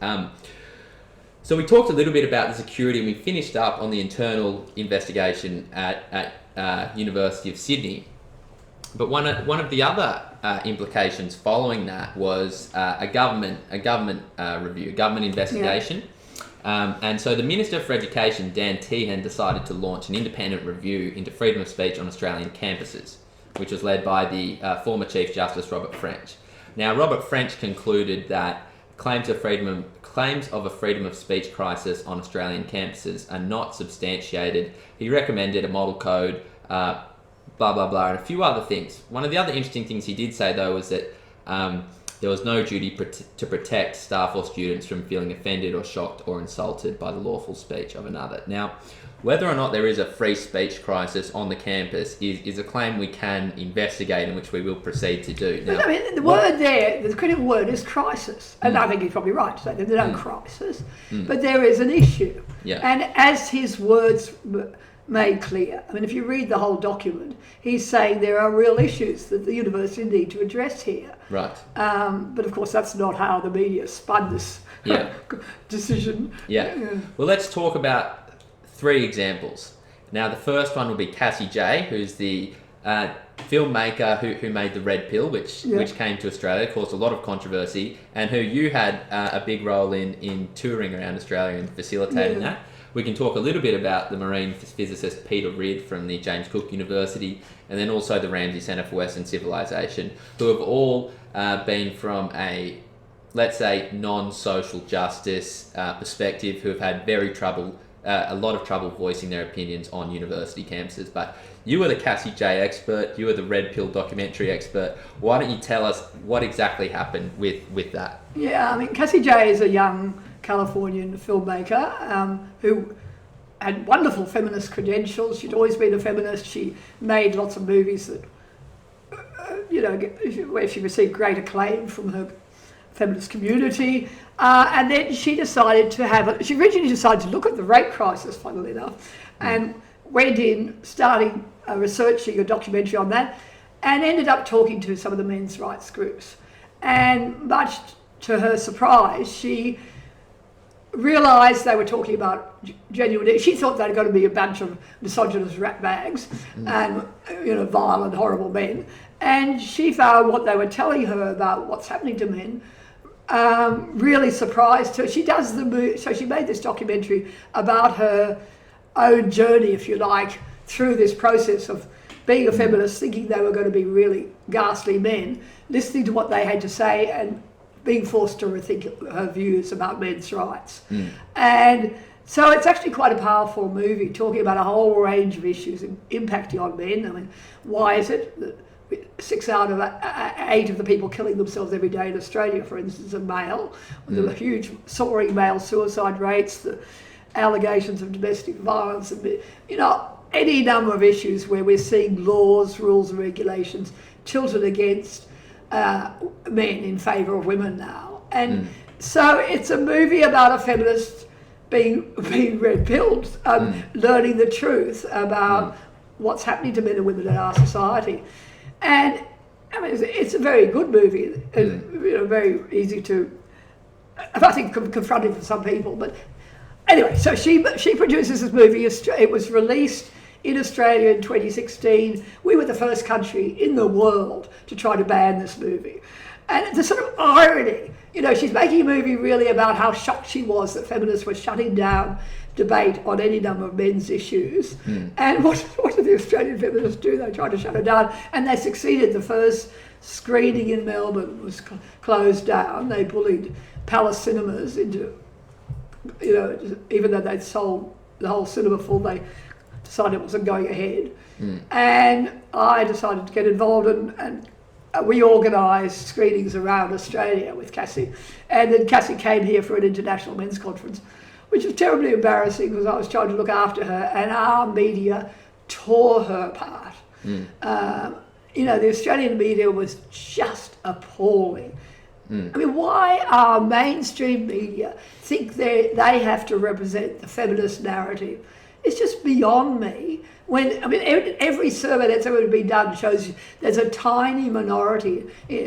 So we talked a little bit about the security, and we finished up on the internal investigation at University of Sydney. But one of the other implications following that was a government review, a government investigation. And so the Minister for Education, Dan Tehan, decided to launch an independent review into freedom of speech on Australian campuses, which was led by the former Chief Justice Robert French. Now, Robert French concluded that claims of a freedom of speech crisis on Australian campuses are not substantiated. He recommended a model code, blah, blah, blah, and a few other things. One of the other interesting things he did say, though, was that there was no duty to protect staff or students from feeling offended or shocked or insulted by the lawful speech of another. Now, whether or not there is a free speech crisis on the campus is a claim we can investigate, and which we will proceed to do. Now, I mean, the critical word is crisis. And I think he's probably right to say that there's no crisis, but there is an issue. Yeah. And as his words made clear, I mean, if you read the whole document, he's saying there are real issues that the university need to address here. Right. But of course, that's not how the media spun this decision. Yeah. Well, let's talk about 3 examples. Now, the first one will be Cassie J, who's the filmmaker who made The Red Pill, which came to Australia, caused a lot of controversy, and who you had a big role in touring around Australia and facilitating that. We can talk a little bit about the marine physicist Peter Ridd from the James Cook University, and then also the Ramsay Centre for Western Civilization, who have all been from a, let's say, non-social justice perspective, who have had a lot of trouble voicing their opinions on university campuses. But you are the Cassie J expert, you are the Red Pill documentary expert. Why don't you tell us what exactly happened with that? Yeah, I mean, Cassie J is a young Californian filmmaker who had wonderful feminist credentials. She'd always been a feminist. She made lots of movies that, where she received great acclaim from her feminist community. And then she originally decided to look at the rape crisis, funnily enough, and went in, researching a documentary on that, and ended up talking to some of the men's rights groups. And much to her surprise, she realised they were talking about genuine. She thought they were going to be a bunch of misogynist rat bags and violent, horrible men. And she found what they were telling her about what's happening to men really surprised her. So she made this documentary about her own journey, if you like, through this process of being a feminist, thinking they were going to be really ghastly men, listening to what they had to say, and being forced to rethink her views about men's rights. And so it's actually quite a powerful movie, talking about a whole range of issues impacting on men. I mean, why is it that 6 out of 8 of the people killing themselves every day in Australia, for instance, are male? The huge soaring male suicide rates, the allegations of domestic violence, and any number of issues where we're seeing laws, rules and regulations tilted against men in favour of women now. And so it's a movie about a feminist being red-pilled, learning the truth about what's happening to men and women in our society. And I mean, it's a very good movie, very easy to, I think, confronting for some people. But anyway, so she produces this movie. It was released in Australia in 2016. We were the first country in the world to try to ban this movie. And the sort of irony, she's making a movie really about how shocked she was that feminists were shutting down debate on any number of men's issues. And what did the Australian feminists do? They tried to shut it down, and they succeeded. The first screening in Melbourne was closed down. They bullied Palace Cinemas into, even though they'd sold the whole cinema full, they decided it wasn't going ahead. And I decided to get involved, and we organised screenings around Australia with Cassie. And then Cassie came here for an international men's conference, which was terribly embarrassing because I was trying to look after her, and our media tore her apart. The Australian media was just appalling. I mean, why our mainstream media think they have to represent the feminist narrative it's just beyond me. Every survey that's ever been done shows there's a tiny minority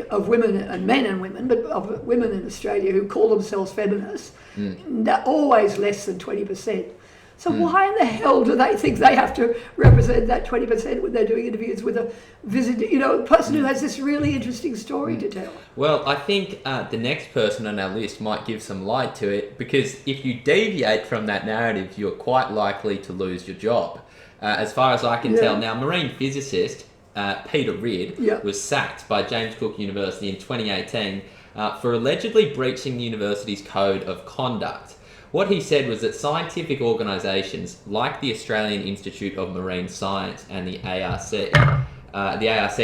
of women and men and women, but of women in Australia who call themselves feminists. They're always less than 20%. So why in the hell do they think they have to represent that 20% when they're doing interviews with a visitor, a person who has this really interesting story to tell? Well, I think the next person on our list might give some light to it, because if you deviate from that narrative, you're quite likely to lose your job. As far as I can tell. Now, marine physicist Peter Ridd was sacked by James Cook University in 2018 for allegedly breaching the university's code of conduct. What he said was that scientific organisations like the Australian Institute of Marine Science and the ARC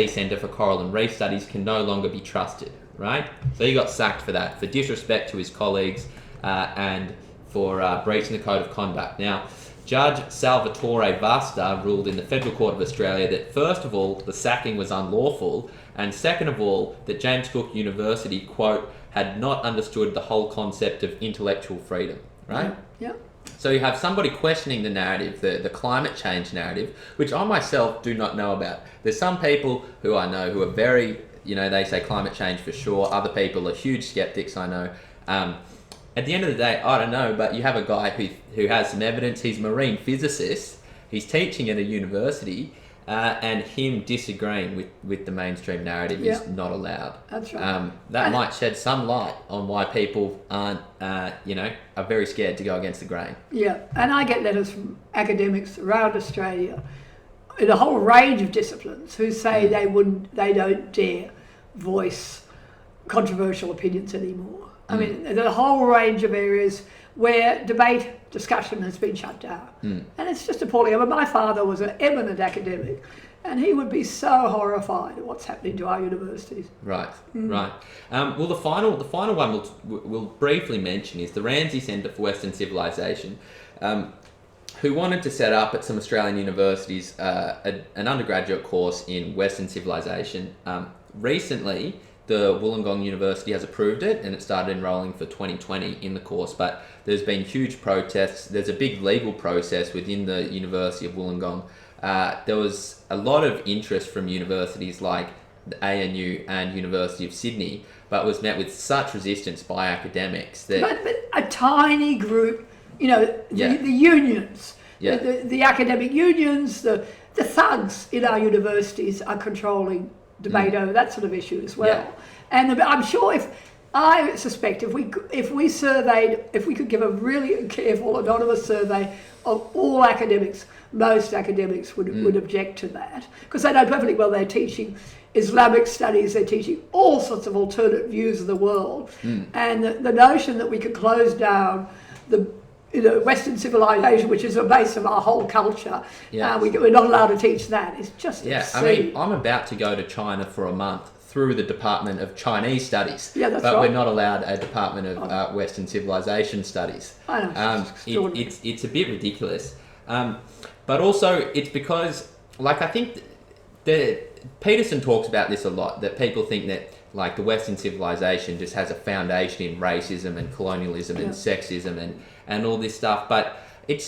Centre for Coral and Reef Studies, can no longer be trusted, right? So he got sacked for that, for disrespect to his colleagues and for breaching the code of conduct. Now, Judge Salvatore Vasta ruled in the Federal Court of Australia that, first of all, the sacking was unlawful, and second of all, that James Cook University, quote, had not understood the whole concept of intellectual freedom, right? Yeah. So you have somebody questioning the narrative, the climate change narrative, which I myself do not know about. There's some people who I know who are very, they say climate change for sure. Other people are huge skeptics, I know. At the end of the day, I don't know, but you have a guy who has some evidence. He's a marine physicist. He's teaching at a university, and him disagreeing with the mainstream narrative is not allowed. That's right. That might shed some light on why people aren't, are very scared to go against the grain. Yeah, and I get letters from academics around Australia in a whole range of disciplines who say they don't dare voice controversial opinions anymore. I mean, there's a whole range of areas where discussion has been shut down. And it's just appalling. I mean, my father was an eminent academic, and he would be so horrified at what's happening to our universities. Right, right. Well, the final one we'll briefly mention is the Ramsay Centre for Western Civilization, who wanted to set up at some Australian universities an undergraduate course in Western civilization. Recently, the Wollongong University has approved it, and it started enrolling for 2020 in the course, but there's been huge protests. There's a big legal process within the University of Wollongong. There was a lot of interest from universities like the ANU and University of Sydney, but was met with such resistance by academics that... But a tiny group, the unions, the academic unions, the thugs in our universities are controlling debate over that sort of issue as well. Yeah. And I'm sure I suspect if we could give a really careful anonymous survey of all academics, most academics would object to that, because they know perfectly well they're teaching Islamic studies, they're teaching all sorts of alternate views of the world, and the notion that we could close down the Western civilization, which is the base of our whole culture, we're not allowed to teach that. It's just insane. I mean, I'm about to go to China for a month through the Department of Chinese Studies, but right. We're not allowed a Department of Western Civilization Studies. I know. It's a bit ridiculous, but also it's because, I think Peterson talks about this a lot, that people think that the Western civilization just has a foundation in racism and colonialism and sexism and all this stuff, but it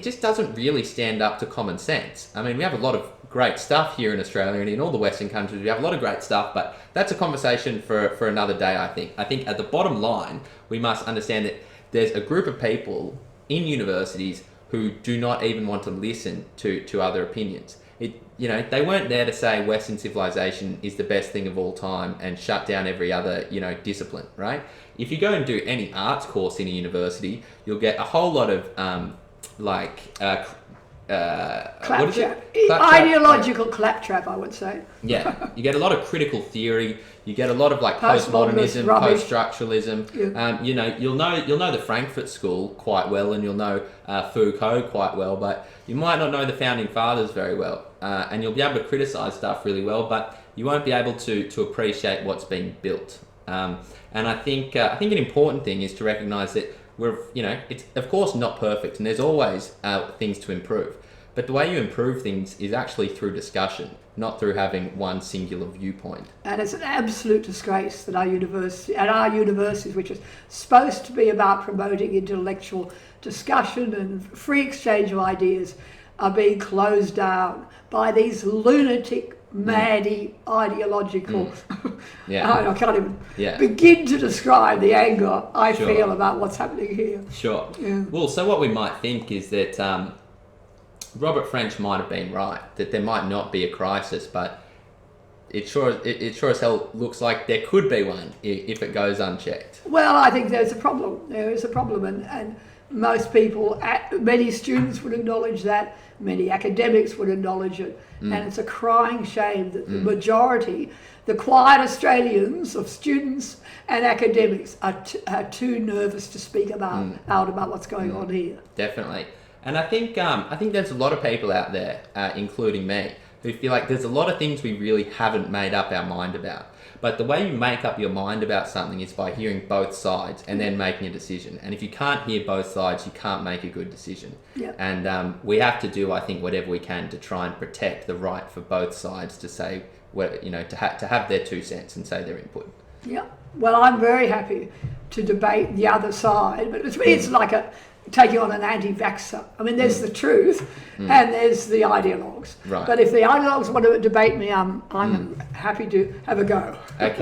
just doesn't really stand up to common sense. I mean, we have a lot of great stuff here in Australia, and in all the Western countries we have a lot of great stuff, but that's a conversation for another day, I think. I think at the bottom line, we must understand that there's a group of people in universities who do not even want to listen to other opinions. They weren't there to say Western civilization is the best thing of all time and shut down every other, discipline, right? If you go and do any arts course in a university, you'll get a whole lot of, claptrap. Ideological claptrap, I would say. Yeah, you get a lot of critical theory. You get a lot of postmodernism, post-structuralism. Yeah. You'll know the Frankfurt School quite well, and you'll know Foucault quite well, but you might not know the founding fathers very well. And you'll be able to criticise stuff really well, but you won't be able to appreciate what's being built. And I think an important thing is to recognise that it's of course not perfect, and there's always things to improve. But the way you improve things is actually through discussion. not through having one singular viewpoint. And it's an absolute disgrace that our universities, which is supposed to be about promoting intellectual discussion and free exchange of ideas, are being closed down by these lunatic, maddy, ideological... Yeah. I can't even begin to describe the anger I feel about what's happening here. Sure. Yeah. Well, so what we might think is that Robert French might have been right, that there might not be a crisis, but it sure as hell looks like there could be one if it goes unchecked. Well, I think there's a problem. There is a problem, and most people, many students would acknowledge that, many academics would acknowledge it, and it's a crying shame that the majority, the quiet Australians of students and academics are too nervous to speak out about what's going on here. Definitely. And I think there's a lot of people out there, including me, who feel like there's a lot of things we really haven't made up our mind about. But the way you make up your mind about something is by hearing both sides and then making a decision. And if you can't hear both sides, you can't make a good decision. Yeah. And we have to do, I think, whatever we can to try and protect the right for both sides to say, to have their 2 cents and say their input. Yeah. Well, I'm very happy to debate the other side, but it's like taking on an anti-vaxxer. I mean, there's the truth and there's the ideologues. Right. But if the ideologues want to debate me, I'm happy to have a go. Okay.